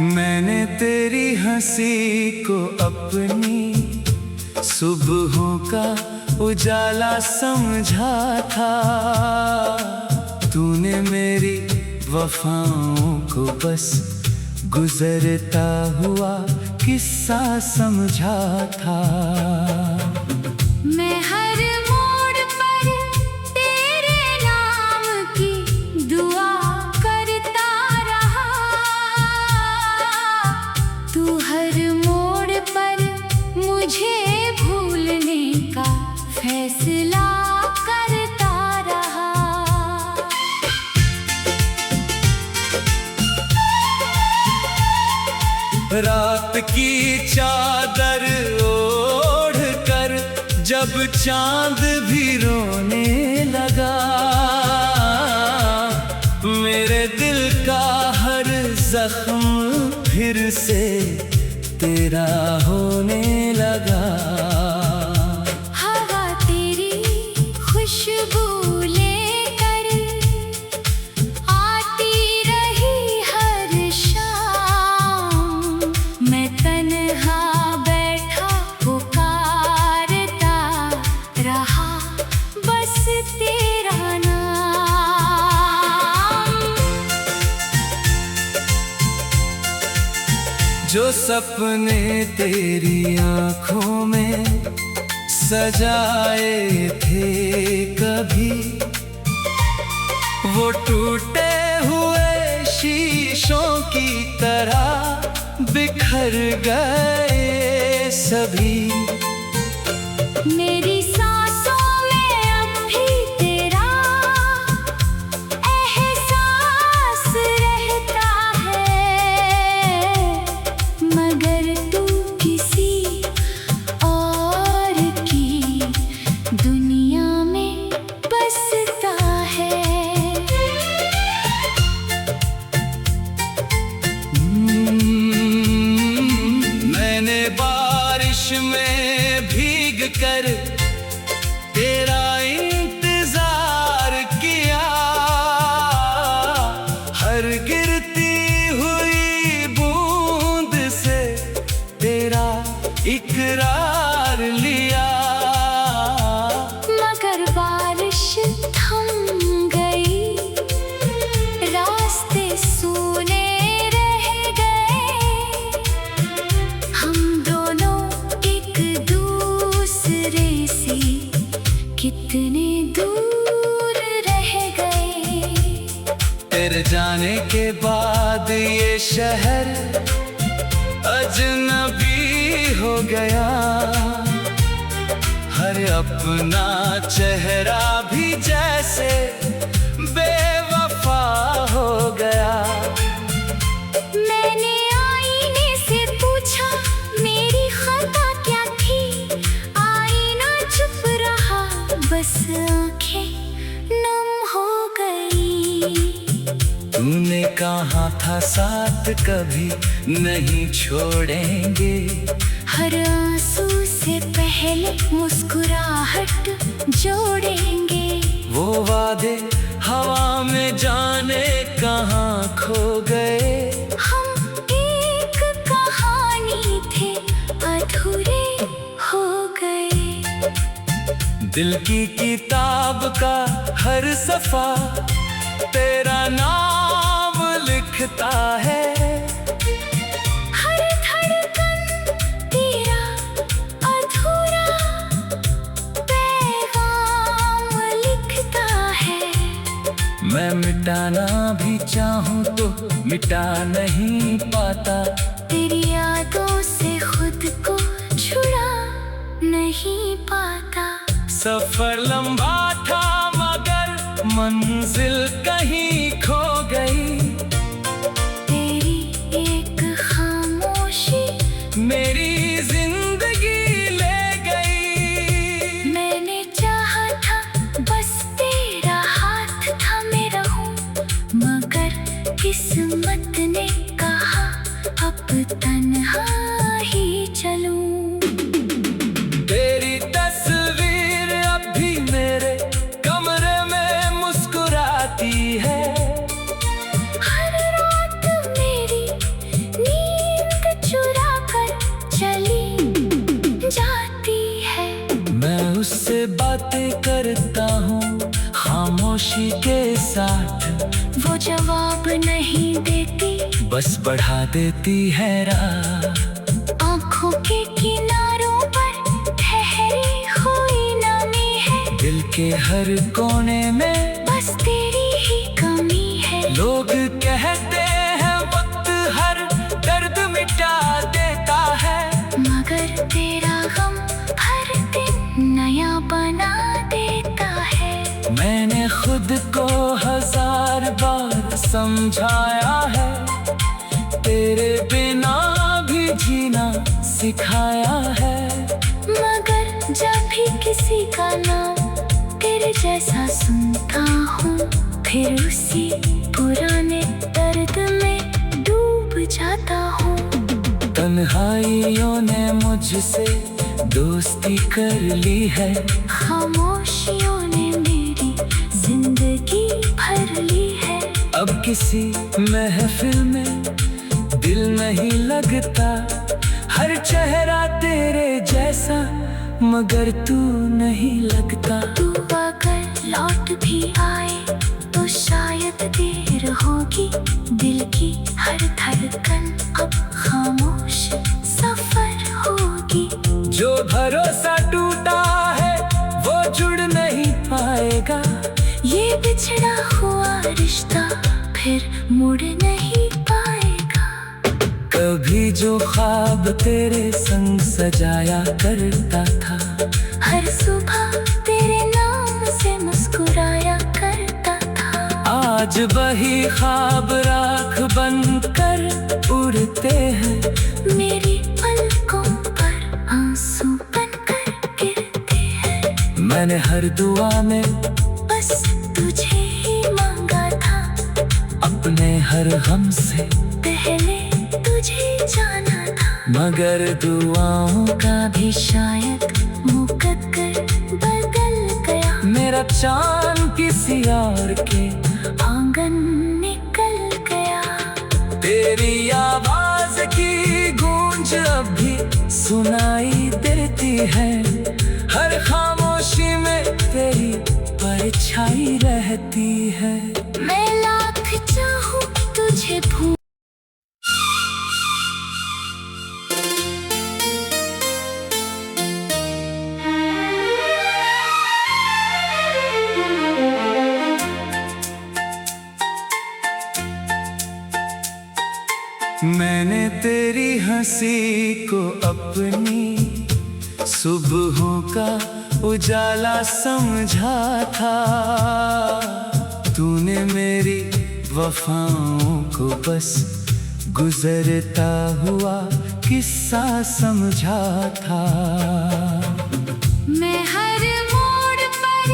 मैंने तेरी हंसी को अपनी सुबहों का उजाला समझा था। तूने मेरी वफाओं को बस गुजरता हुआ किस्सा समझा था। मैं हर मोड़ पर तेरे नाम की दुआ करता रहा। तू हर मोड़ पर मुझे भूलने का फैसला करता रहा। रात की चादर ओढ़ कर जब चांद भी रोने लगा, मेरे दिल का हर जख्म फिर से तेरा होने लगा। हवा तेरी खुशबू लेकर आती रही हर शाम। मैं तन्हा बैठा पुकारता रहा बस तेरा नाम। जो सपने तेरी आँखों में सजाए थे कभी, वो टूटे हुए शीशों की तरह बिखर गए सभी। मेरी सांसों में अब भी तेरा एहसास रहता है, मगर तू किसी और की दुनिया में बसता है। मैंने बारिश में भीग कर तेरा इंतजार किया, हर गिरती हुई बूंद से तेरा इकरार लिया। मगर बारिश थम गई, रास्ते सूने रह गए। हम दोनों एक दूसरे से कितने दूर रह गए। तेरे जाने के बाद ये शहर अजनबी हो गया, हर अपना चेहरा भी जैसे बेवफा हो गया। मैंने आईने से पूछा मेरी खता क्या थी, आईना चुप रहा बस आंखें नम हो गई। तूने कहा था साथ कभी नहीं छोड़ेंगे, हर आंसू से पहले मुस्कुराहट जोड़ेंगे। वो वादे हवा में जाने कहाँ खो गए। हम एक कहानी थे अधूरे हो गए। दिल की किताब का हर सफा तेरा नाम लिखता है, हर धड़कन तेरा अधूरा पैगाम लिखता है। मैं मिटाना भी चाहूँ तो मिटा नहीं पाता, तेरी यादों से खुद को छुड़ा नहीं पाता। सफर लंबा था मगर मंजिल कहीं खो गई। तेरी एक खामोशी मेरी जिंदगी ले गई। मैंने चाहा था बस तेरा हाथ थामे रहूं, मगर किस्मत ने कहा अब तन्हा ही चलूं। तेरी तस्वीर अब भी मेरे कमरे में मुस्कुराती है, बस बढ़ा देती है राह। आँखों के किनारों पर ठहरी हुई नमी है, दिल के हर कोने में बस तेरी ही कमी है। लोग कहते हैं वक्त हर दर्द मिटा देता है, मगर तेरा गम हर दिन नया बना देता है। मैंने खुद को 1000 बार समझाया है, तेरे बिना भी जीना सिखाया है। मगर जब भी किसी का नाम तेरे जैसा सुनता हूँ, फिर उसी पुराने दर्द में डूब जाता हूँ। तन्हाइयों ने मुझसे दोस्ती कर ली है, खामोशियों ने मेरी जिंदगी भर ली है। अब किसी महफिल में दिल नहीं लगता, हर चेहरा तेरे जैसा मगर तू नहीं लगता। तू अगर लौट भी आए तो शायद देर होगी, दिल की हर धड़कन अब खामोश सफर होगी। जो भरोसा टूटा है वो जुड़ नहीं पाएगा, ये बिछड़ा हुआ रिश्ता फिर मुड़ नहीं पाएगा। कभी जो ख्वाब तेरे संग सजाया करता था, हर सुबह तेरे नाम से मुस्कुराया करता था, आज वही ख्वाब राख बनकर उड़ते हैं। मेरी पलकों पर आंसू बनकर गिरते हैं। मैंने हर दुआ में बस तुझे ही मांगा था, अपने हर गम से पहले तुझे जाना था। मगर दुआओं का भी शायद मुकद्दर बदल गया, मेरा चांद किसी और के आंगन निकल गया। तेरी आवाज की गूंज अब भी सुनाई देती है, हर खामोशी में तेरी परछाई रहती है। मैं लाख चाहूं तुझे भूल मैंने तेरी हंसी को अपनी सुबहों का उजाला समझा था, तूने मेरी वफाओं को बस गुजरता हुआ किस्सा समझा था। मैं हर मोड़ पर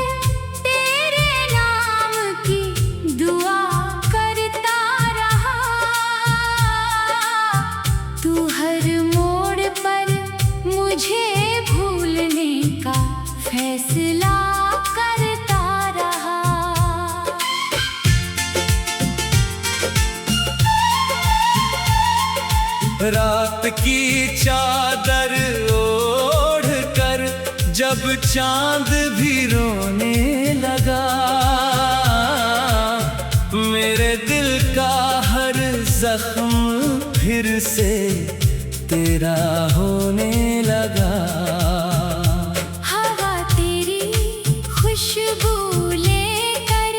तेरे नाम की दुआ करता रहा, तू हर मोड़ पर मुझे भूलने का फैसला करता रहा। रात की चादर ओढ़ कर जब चांद भी रोने लगा, मेरे दिल का हर जख्म फिर से तेरा होने लगा। हवा तेरी खुशबू लेकर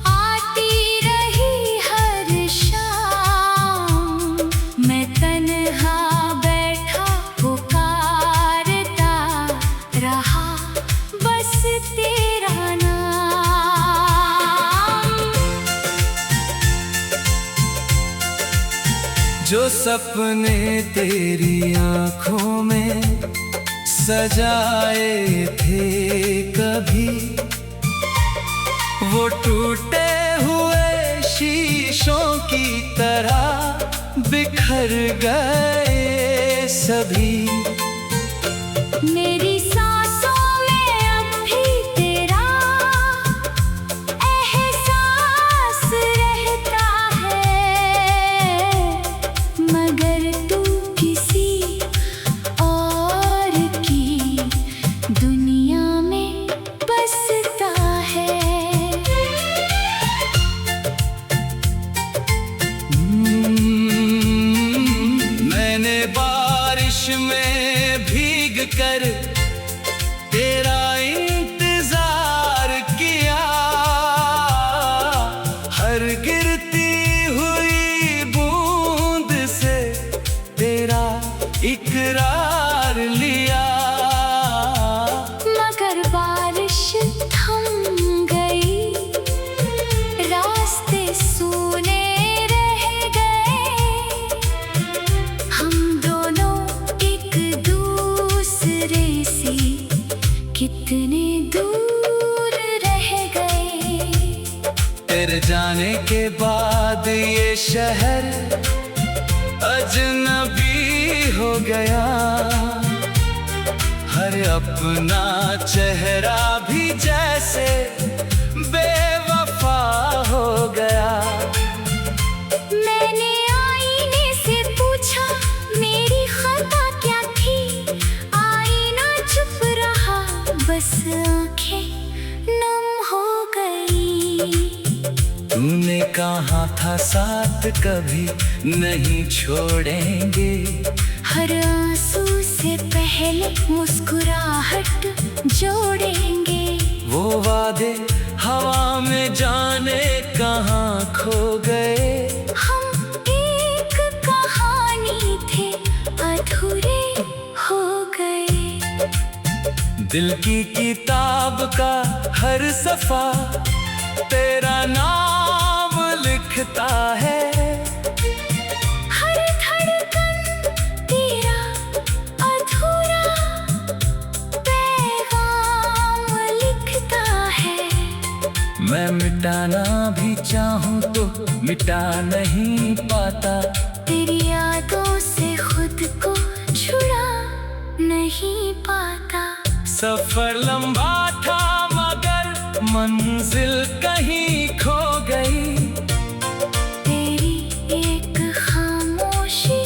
आती रही हर शाम, मैं तन्हा बैठा पुकारता रहा बस तेरा नाम। जो सपने तेरी आँखों में सजाए थे कभी, वो टूटे हुए शीशों की तरह बिखर गए सभी। मेरी सांसों में अब भी तेरा एहसास रहता है, मगर तू किसी और की दुनिया में बसता है। कर तेरा इंतजार किया। हर गिरती हुई बूंद से तेरा इकरार लिया। मगर बारिश थम गई, रास्ते सूने रह गए। हम दोनों एक दूसरे से कितने दूर रह गए। तेरे जाने के बाद ये शहर अजनबी हो गया। हर अपना चेहरा भी जैसे बेवफा हो गया। मैंने आईने से पूछा मेरी खता क्या थी। आईना चुप रहा, बस आंखें नम हो गई। तूने कहा था साथ कभी नहीं छोड़ेंगे। हर आंसू से पहले मुस्कुराहट जोड़ेंगे। वो वादे हवा में जाने कहाँ खो गए। हम एक कहानी थे, अधूरे हो गए। दिल की किताब का हर सफा तेरा नाम लिखता है। हर धड़कन तेरा अधूरा पैगाम लिखता है। मैं मिटाना भी चाहूँ तो मिटा नहीं पाता। तेरी यादों से खुद को छुड़ा नहीं पाता। सफर लंबा था मगर मंजिल कहीं खो गई। तेरी एक खामोशी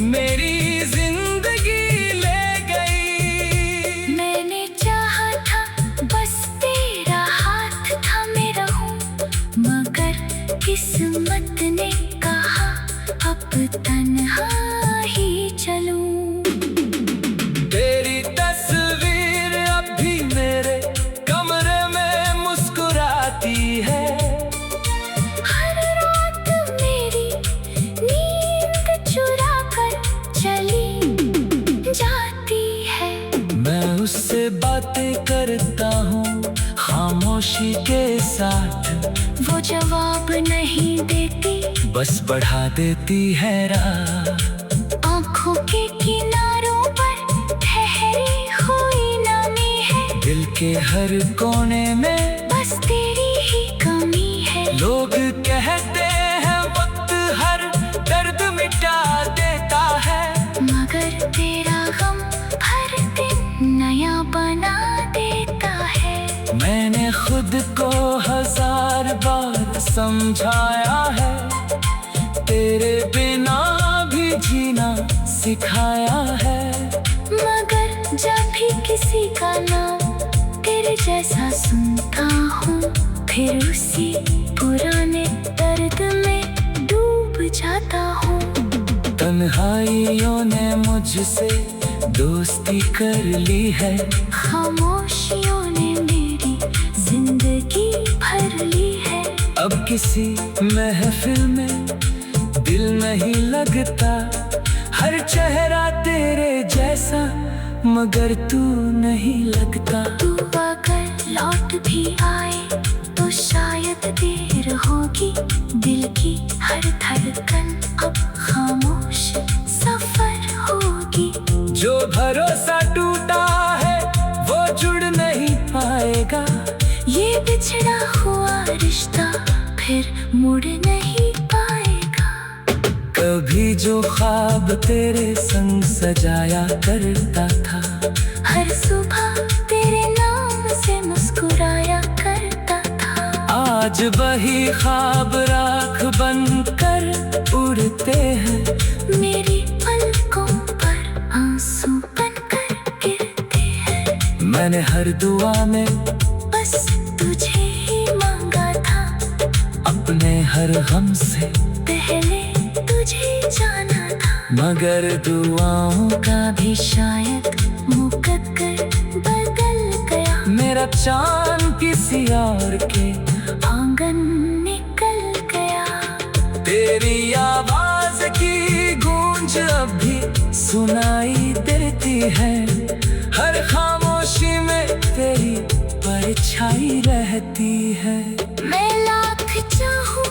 मेरी जिंदगी ले गई। मैंने चाहा था बस तेरा हाथ थामे रहूं, मगर किस्मत ने कहा अब तन्हा ही चलूं। तेरी तस्वीर अब भी मेरे कमरे में मुस्कुराती है। हर रात मेरी नींद चुरा कर चली जाती है। मैं उससे बातें करता हूँ खामोशी के साथ। वो जवाब नहीं देती, बस बढ़ा देती है रात। आँखों के किनारों पर ठहरी हुई नमी है। दिल के हर कोने में बस तेरी ही कमी है। लोग कहते हैं वक्त हर दर्द मिटा देता है। मगर तेरा गम हर दिन नया बना देता है। मैंने खुद को 1000 बार समझाया है। तेरे बिना भी जीना सिखाया है। मगर जब भी किसी का नाम तेरे जैसा सुनता हूँ, फिर उसी पुराने दर्द में डूब जाता हूँ। तन्हाइयों ने मुझसे दोस्ती कर ली है। खामोशियों ने मेरी जिंदगी भर ली है। अब किसी महफिल में दिल नहीं लगता। हर चेहरा तेरे जैसा मगर तू नहीं लगता। तू अगर लौट भी आए तो शायद देर होगी। दिल की हर धड़कन अब खामोश सफर होगी। जो भरोसा टूटा है वो जुड़ नहीं पाएगा। ये बिछड़ा हुआ रिश्ता फिर मुड़ नहीं पाएगा। कभी जो ख्वाब तेरे संग सजाया करता था, हर सुबह तेरे नाम से मुस्कुराया करता था। आज वही ख्वाब राख बनकर उड़ते हैं। मेरी पलकों पर आंसू बनकर गिरते हैं। मैंने हर दुआ में बस तुझे ही मांगा था। अपने हर गम से पहले तुझे जाना था। मगर दुआओं का भी शायद मुकद्दर मेरा चांद किसी और के आंगन निकल गया। तेरी आवाज की गूंज अब भी सुनाई देती है, हर खामोशी में तेरी परछाई रहती है। मैं लाख चाहूं